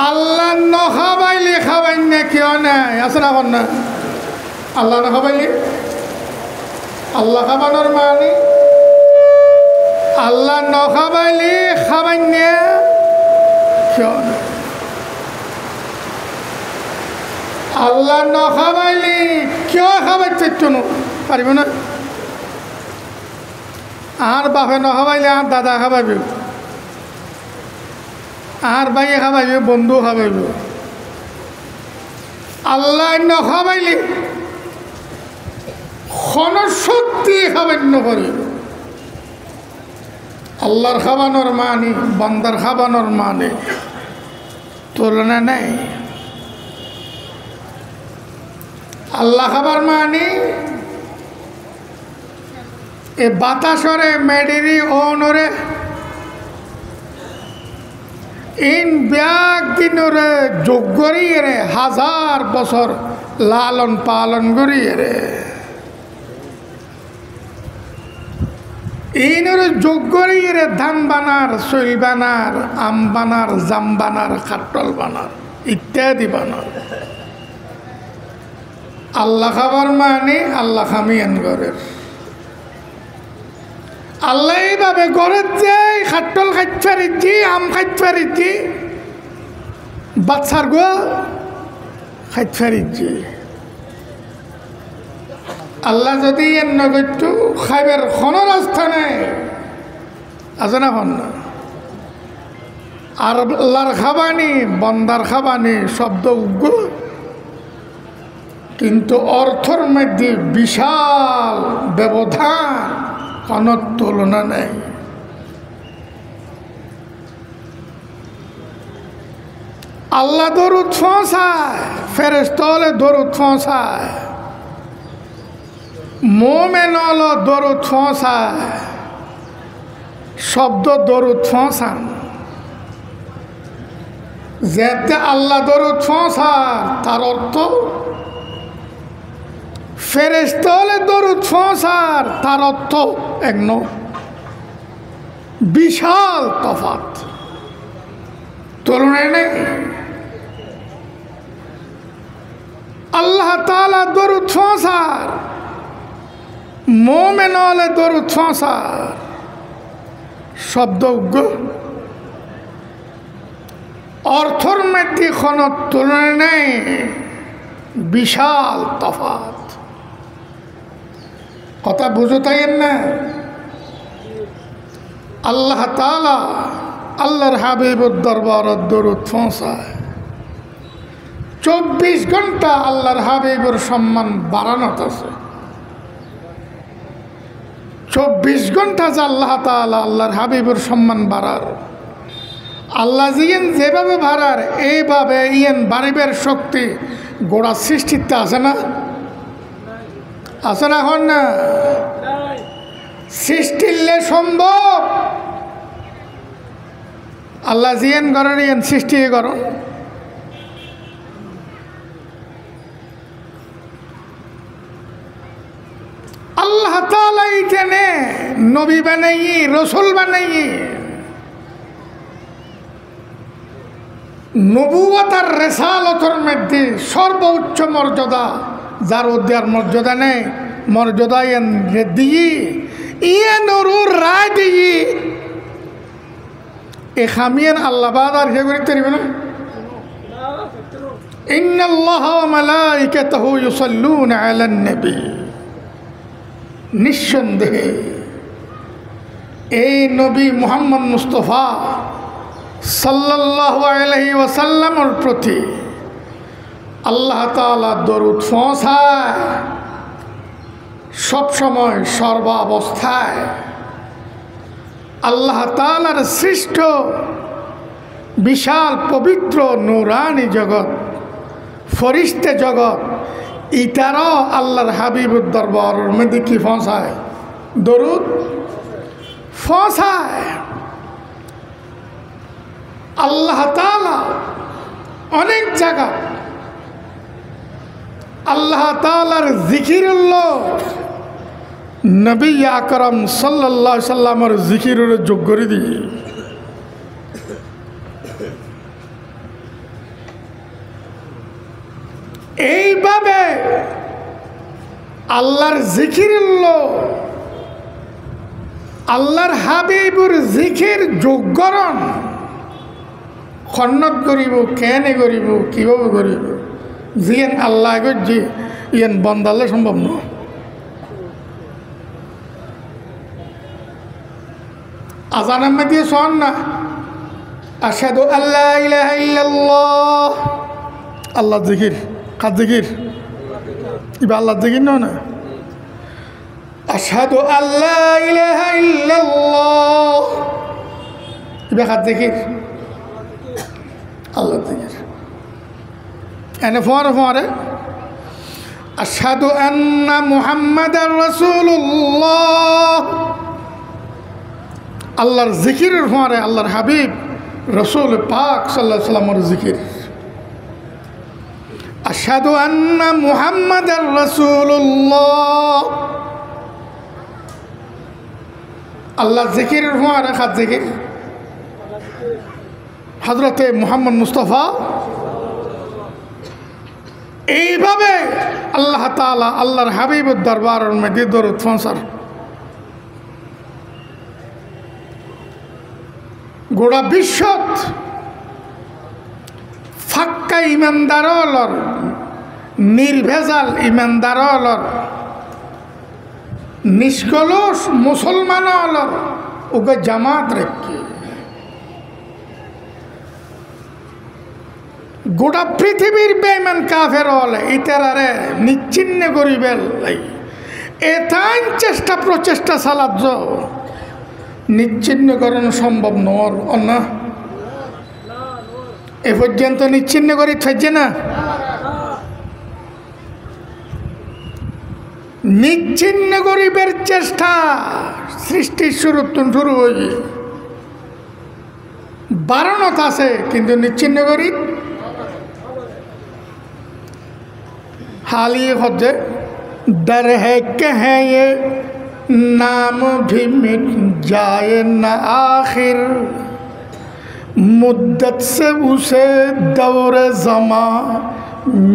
আল্লাহ নখাবাইলে খাবাই না কেউ নাই আছে না এখন না আল্লাহ নখাবাইলে আল্লাহ খাবানোর মানে আল্লাহ নখাবাইলে খাবাই না কেউ নাই আল্লাহ নখাবাইলে কেউ খাবাই চাইতো না পারিব না আর বাপে নখাবাইলে আর দাদা খাবাইবে আর ভাইয়ে খাবাইবে বন্ধু খাবাইব আল্লাহ নখাবাইলে ক্ষণশক্তি খাবান্য করিব আল্লাহর খাবানোর মানে বান্দার খাবানোর মানে তুলনা নাই আল্লাহ খাবার মানে এ বাতাসরে মেডিরি ওনরে ইন ব্যাগ দিনরে যোগ করিয়ে রে হাজার বছর লালন পালন করিয়ে রে ইনরে যোগ করিয়ে রে ধান বানার শৈল বানার আম বানার জাম বানার খাটল বানার ইত্যাদি বানার আল্লাহ খাবার মানে আল্লাহ খামিয়ান ঘরের আল্লাহ এইভাবে ঘরের যে খাটল খাইতে পারিছি আম খাইতে পারিছি বাচ্চার গো খাইতে পারিছি আল্লাহ যদি এর নগরটু খাইবের কোনো রাস্তা নেই আছে না হন না আর আল্লাহর খাবানি বন্দার খাবানি শব্দ উগ্র কিন্তু অর্থর মধ্যে বিশাল ব্যবধান কোনো তুলনা নেই আল্লাহ দরুদ পৌঁছায় ফেরেশতা হলে দরুদ পৌঁছায় মোমেন হলো দরুদ পৌঁছায় শব্দ দরুদ পৌঁছান যেতে আল্লাহ দরুদ পৌঁছায় তার অর্থ ফেরেশতা হলে দরুদ পৌঁছার তার অর্থ এক বিশাল তফাৎ তুলনায় নেই আল্লাহ তাআলা দরুদ পৌঁছার মোমেন হলে দরুদ পৌঁছার শব্দ অর্থর মধ্যে কোনো তুলনায় নেই বিশাল তফাৎ কথা বুঝো তাই না আল্লাহ তাআলা আল্লাহর হাবিবুর দরবারে দরুদ পৌঁছায় 24 ঘন্টা আল্লাহর হাবিবের সম্মান বাড়ানো আছে 24 ঘন্টা যে আল্লাহ তাআলা আল্লাহর হাবিবের সম্মান বাড়ার আল্লাহ জিয়েন যেভাবে বাড়ার এইভাবে ইয়েন বাড়িবের শক্তি গোড়া সৃষ্টিতে আছে না আছে না এখন না সৃষ্টিলে সম্ভব আল্লাহ জিয়েন করেন ইয়েন সৃষ্টি করুন আল্লাহ তাআলা এখানে নবী বানাইয়ে রসুল বানাইয়ে নবুয়ত আর রিসালাতের মধ্যে সর্বোচ্চ মর্যাদা যার উদ্যার মর্যাদা নেই মর্যাদা দিয়ে ইয়ে নুরুর রায় দিয়ে এ খামিয়ান আল্লাহ বাদ আর হে করতে পারবে না ইন্নাল্লাহা ওয়া মালাইকাতাহু ইউসাল্লুনা আলান নবী নিঃসন্দেহে এই নবী মুহাম্মদ মুস্তাফা সাল্লাল্লাহু আলাইহি ওয়াসাল্লামের প্রতি আল্লাহ তাআলা দরুদ পৌঁছায় সব সময় সর্বাবস্থায় আল্লাহ তাআলার সৃষ্ট বিশাল পবিত্র নূরানি জগৎ ফরিশতে জগৎ ইতারাও আল্লাহর হাবিবুর দরবারের মধ্যে কি পৌঁছায় দরুদ পৌঁছায় আল্লাহ তাআলা অনেক জায়গা আল্লাহ তাআলার জিকিরুল্লাহ নবী আকরাম সাল্লাল্লাহু আলাইহি সাল্লামের জিকিরের যোগ করে দিয়ে এইভাবে আল্লাহর জিকির আল্লাহর হাবিবুর জিকির যোগ্যরণ খন্নত করিব কেনে করিব কিভাবে করিব জিয়ান আল্লাহ গজ্জি ইয়ান বন্দালে সম্ভব নয়। আজান আম্মা দিয়ে শোন না, আশহাদু আল্লা ইলাহা ইল্লাল্লাহ। আল্লাহ জিকির কার জিকির? ইবা আল্লাহ জিকির না। আশহাদু আল্লা ইলাহা ইল্লাল্লাহ ইবা কার জিকির? আল্লাহ জিকির। এনে ফোয়ারে আশহাদু আন্না মুহাম্মাদার রাসূলুল্লাহ। আল্লাহর জিকিরের ফোয়ারে আল্লাহর হাবিব রসুল পাক সাল্লাল্লাহু আলাইহি ওয়াসাল্লামের জিকির। আশহাদু আন্না মুহাম্মাদার রাসূলুল্লাহ। আল্লাহর জিকিরের ফোয়ারে খাত জিকির হযরতে মুহাম্মদ মুস্তাফা। এইভাবে আল্লাহ তাআলা আল্লাহর হাবিবের দরবারের মধ্যে দরুদ পৌঁছার গোটা বিশ্বত ফাক্কা ইমানদারলর নির্ভেজাল ইমানদারলর নিষ্কলুষ মুসলমানলর ওকে জামাত রেখে গোটা পৃথিবীর বেঈমান কাফের হলে ইতারারে নিচ্ছিন্ন করিবেল এতাই চেষ্টা প্রচেষ্টা চালাত নিচ্ছিন্নকরণ সম্ভব নর না। এ পর্যন্ত নিচ্ছিন্ন করি থাকছে না। নিচ্ছিন্ন করিবের চেষ্টা সৃষ্টির শুরু হয়ে বারণত আছে, কিন্তু নিচ্ছিন্ন করি हाल ये खुद डर है कहें ये नाम भी मिट जाए न आखिर मुद्दत से उसे दौर ज़मा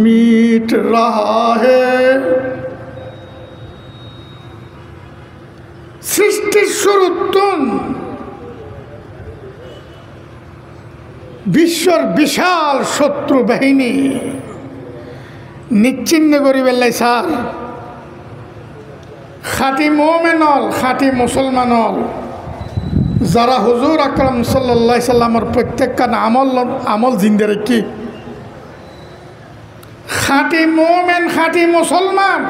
मीट रहा है। सृष्टि शुरुतुन विश्वर विशाल शत्रु बहिनी নিচ্ছিন্ন করিবেলাই স্যার খাঁটি মোমেন হল খাঁটি মুসলমান হল যারা হুজুর আকরাম সাল্লাল্লাহু আলাইহি সাল্লামের প্রত্যেকখান আমল জিন্দে রেখি খাঁটি মোমেন খাঁটি মুসলমান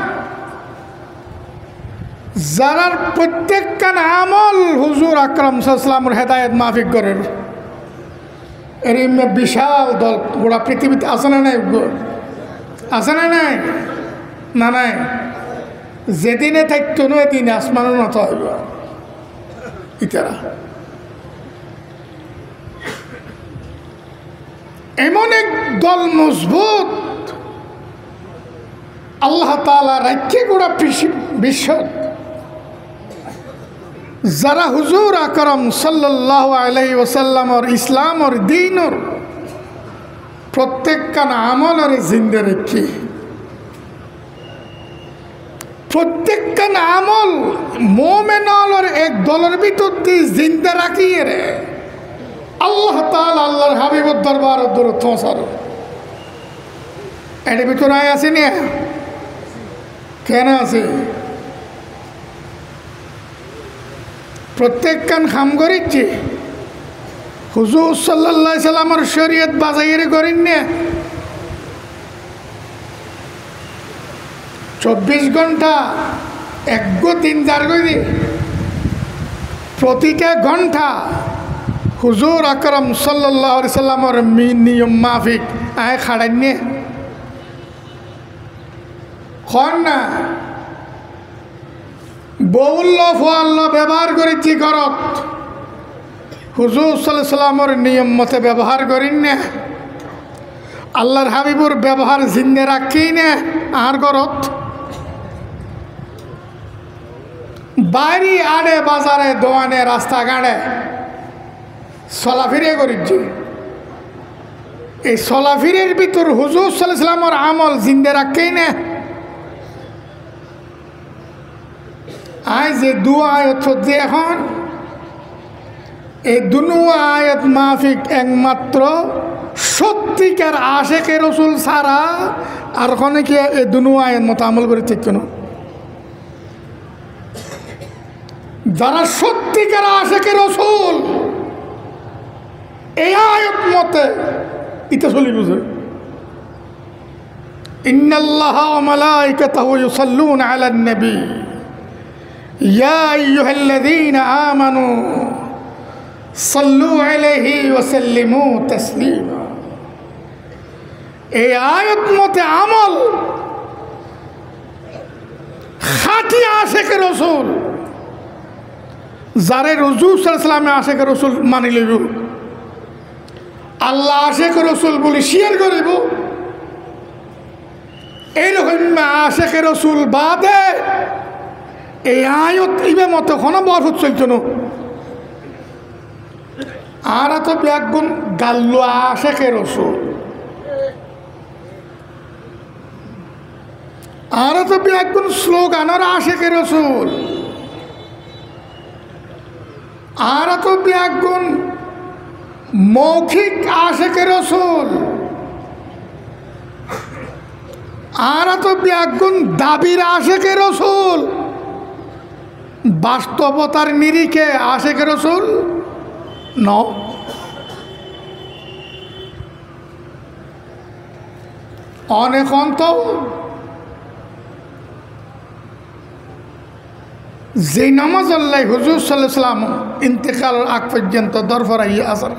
যারার প্রত্যেকখান আমল হুজুর আকরাম সাল্লাল্লাহু আলাইহি সাল্লামের হেদায়েত মাফিক করেন এর বিশাল দল গোটা পৃথিবীতে আছে না নাই? আছে না নাই? না নাই। যেদিনে থাকতো না এদিনে আসমানও না থাকব ইতারা এমন এক দল মজবুত আল্লাহ তাআলা রাজ্যে গোড়া বিশ্ব যারা হুজুর আকরাম সাল্লাল্লাহু আলাইহি ওয়াসাল্লামর ইসলামর দ্বীনর প্রত্যেকখান আমলের জিন্দে রেখে প্রত্যেকখান আমল মোমেনর এক দলের ভিতর দিয়ে জিন্দা রাখিয়ে রে আল্লাহ তাআলা আল্লাহর হাবিবুর দরবার দরুদ পৌঁছার এর ভিতরে আছে না? কেন আছে? প্রত্যেকখান খাম করিচ্ছে হুজুর সাল্লাল্লাহু আলাইহি সাল্লামের শরীয়ত বাজাইরে করেন না। 24 ঘন্টা এক গো 3-4 গই প্রতিটা ঘন্টা হুজুর আকরাম সাল্লাল্লাহু আলাইহি সাল্লামের নিয়ম মাফিক আয় খাড়াই নে খন না বউল্য ফোয়াল্য ব্যবহার করেছি ঘরত হুজুর সাল্লাল্লাহু আলাইহি সাল্লামের নিয়ম মতে ব্যবহার করেন না। আল্লাহর হাবিবুর ব্যবহার জিন্দে রাখি না আর ঘরত বাইরে আড়ে বাজারে দোয়ানে রাস্তাঘাটে চলাফিরে করিছি এই চলাফিরের ভিতর হুজুর সাল্লাল্লাহু আলাইহি ওয়াসাল্লামের আমল জিন্দা রাখেই না। আজ যে দুয়া আয়াত হচ্ছে এখন, এই দুনু আয়াত মাফিক একমাত্র সত্যিকার আশেকে রসুল ছাড়া আর ওখানে কি এই দুনু আয়াত মতো আমল করে ঠিক কেন? যারা সত্যিকার আশেকে রসুল এই আয়াত মতে ইতে চলি বুঝে, ইন্নাল্লাহা ওয়া মালাইকাতাহু ইউসাল্লুনা আলান নবী ইয়া আইয়ুহাল্লাযীনা আমানু সাল্লু আলাইহি ওয়া সাল্লিমু তাসলিমা। এই আয়াত মতে আমল খাঁটি আশেকে রসুল, যারে হুজুর সাল্লাল্লাহু আলাইহি ওয়াসাল্লামে আশেকে রসুল মানি লইব, আল্লাহ আশেকে রসুল বলে শিয়ার করিব, এইরকম আশেকে রসুল বাদে এই আয়ত ইবে মতো কোনো বরফত চলছে না। আর তো ব্যাগুন গাল্লু আশেকে রসুল, আর তো ব্যাগুন স্লোগানের আশেকে রসুল, আর তো ব্যাগুন মৌখিক আশেকে রসুল, আর তো ব্যাগুন দাবির আশেকে রসুল, বাস্তবতার নিরিখে আশেকে রসুল ন। অনেক তো যে নামাজ আল্লাহ হুজুর সাল্লাল্লাহু আলাইহি ওয়াসাল্লাম ইন্তেকালের আগ পর্যন্ত দরফরাই আসার